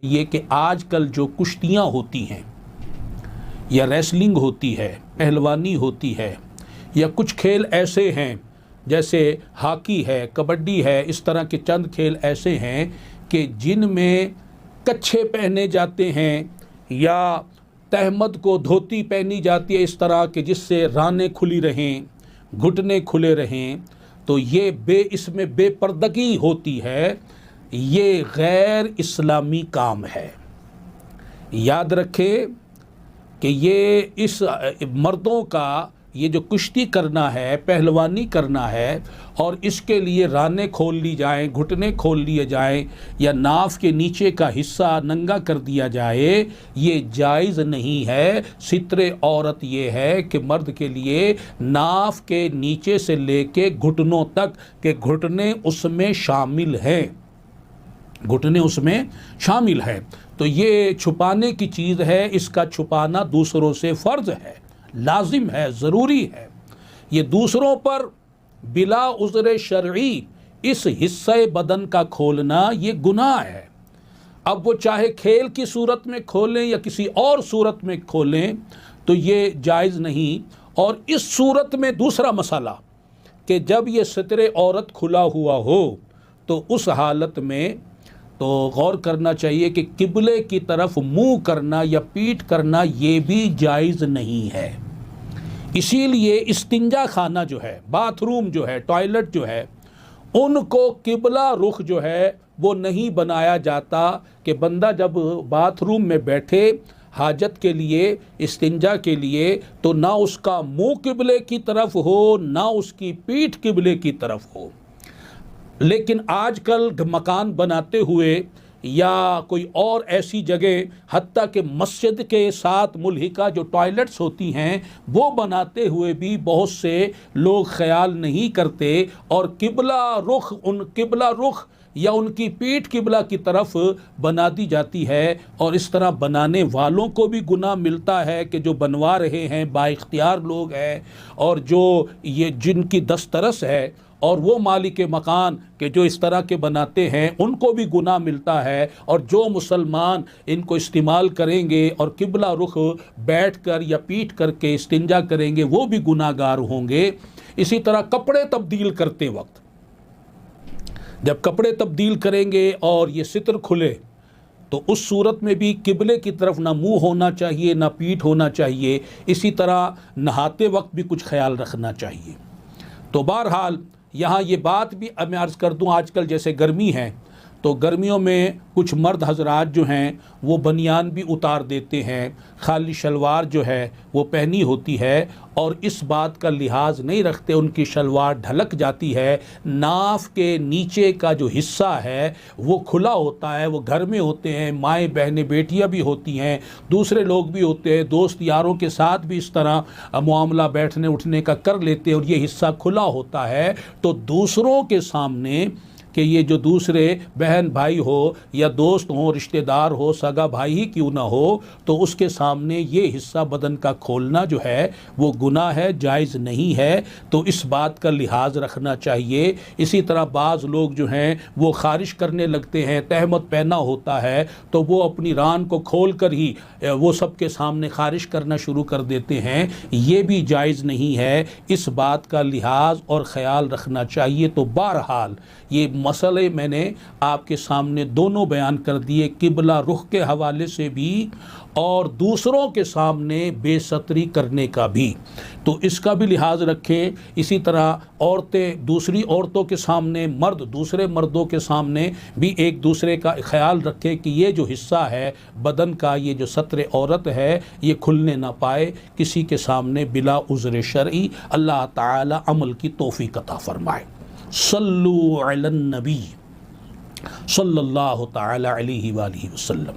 ये कि आजकल जो कुश्तियाँ होती हैं या रेसलिंग होती है, पहलवानी होती है, या कुछ खेल ऐसे हैं जैसे हॉकी है, कबड्डी है, इस तरह के चंद खेल ऐसे हैं कि जिनमें कच्छे पहने जाते हैं या तहमद को धोती पहनी जाती है इस तरह के जिससे रानें खुली रहें, घुटने खुले रहें, तो ये इसमें बेपर्दगी होती है। ये गैर इस्लामी काम है। याद रखें कि ये इस मर्दों का ये जो कुश्ती करना है, पहलवानी करना है, और इसके लिए रानें खोल ली जाएं, घुटने खोल लिए जाएं या नाफ के नीचे का हिस्सा नंगा कर दिया जाए, ये जायज़ नहीं है। सित्रे औरत ये है कि मर्द के लिए नाफ के नीचे से लेके घुटनों तक के घुटने उसमें शामिल हैं, घुटने उसमें शामिल है। तो ये छुपाने की चीज़ है, इसका छुपाना दूसरों से फ़र्ज़ है, लाजिम है, ज़रूरी है। ये दूसरों पर बिला उज़्र शरई इस हिस्से बदन का खोलना ये गुनाह है। अब वो चाहे खेल की सूरत में खोलें या किसी और सूरत में खोलें तो ये जायज़ नहीं। और इस सूरत में दूसरा मसला कि जब ये सित्रे औरत खुला हुआ हो तो उस हालत में तो गौर करना चाहिए कि किबले की तरफ मुंह करना या पीठ करना ये भी जायज़ नहीं है। इसीलिए इस्तिंजा खाना जो है, बाथरूम जो है, टॉयलेट जो है, उनको किबला रुख जो है वो नहीं बनाया जाता कि बंदा जब बाथरूम में बैठे हाजत के लिए, इस्तिंजा के लिए, तो ना उसका मुंह किबले की तरफ हो ना उसकी पीठ किबले की तरफ हो। लेकिन आजकल मकान बनाते हुए या कोई और ऐसी जगह, हत्ता के मस्जिद के साथ मुल्हिका जो टॉयलेट्स होती हैं वो बनाते हुए भी बहुत से लोग ख्याल नहीं करते और किबला रुख या उनकी पीठ किबला की तरफ बना दी जाती है। और इस तरह बनाने वालों को भी गुनाह मिलता है कि जो बनवा रहे हैं बाइख्तियार लोग हैं, और जो ये जिनकी दस्तरस है, और वो मालिक मकान के जो इस तरह के बनाते हैं उनको भी गुनाह मिलता है। और जो मुसलमान इनको इस्तेमाल करेंगे और किबला रुख बैठ कर या पीठ करके इस्तिंजा करेंगे वो भी गुनाहगार होंगे। इसी तरह कपड़े तब्दील करते वक्त जब कपड़े तब्दील करेंगे और ये सित्र खुले तो उस सूरत में भी किबले की तरफ ना मुंह होना चाहिए ना पीठ होना चाहिए। इसी तरह नहाते वक्त भी कुछ ख्याल रखना चाहिए। तो बहरहाल यहाँ ये बात भी अब मैं अर्ज़ कर दूँ, आजकल जैसे गर्मी है तो गर्मियों में कुछ मर्द हजरात जो हैं वो बनियान भी उतार देते हैं, खाली शलवार जो है वो पहनी होती है और इस बात का लिहाज नहीं रखते, उनकी शलवार ढलक जाती है, नाफ के नीचे का जो हिस्सा है वो खुला होता है। वो घर में होते हैं, माएँ बहनें बेटियां भी होती हैं, दूसरे लोग भी होते हैं, दोस्त यारों के साथ भी इस तरह मामला बैठने उठने का कर लेते हैं और ये हिस्सा खुला होता है। तो दूसरों के सामने कि ये जो दूसरे बहन भाई हो या दोस्त हो, रिश्तेदार हो, सगा भाई ही क्यों ना हो, तो उसके सामने ये हिस्सा बदन का खोलना जो है वो गुनाह है, जायज़ नहीं है। तो इस बात का लिहाज रखना चाहिए। इसी तरह बाज़ लोग जो हैं वो ख़ारिश करने लगते हैं, तहमद पहना होता है तो वो अपनी रान को खोल कर ही वो सबके सामने ख़ारिश करना शुरू कर देते हैं, ये भी जायज़ नहीं है। इस बात का लिहाज और ख़याल रखना चाहिए। तो बहरहाल ये मसले मैंने आपके सामने दोनों बयान कर दिए, किबला रुख के हवाले से भी और दूसरों के सामने बेसतरी करने का भी, तो इसका भी लिहाज रखें। इसी तरह औरतें दूसरी औरतों के सामने, मर्द दूसरे मर्दों के सामने भी एक दूसरे का ख्याल रखें कि ये जो हिस्सा है बदन का, ये जो सत्रे औरत है, ये खुलने ना पाए किसी के सामने बिला उज़्र शरई। अल्लाह ताला अमल की तौफीक अता फरमाए। सल्लु अलन नबी सल्लल्लाहु तआला अलैहि वसल्लम।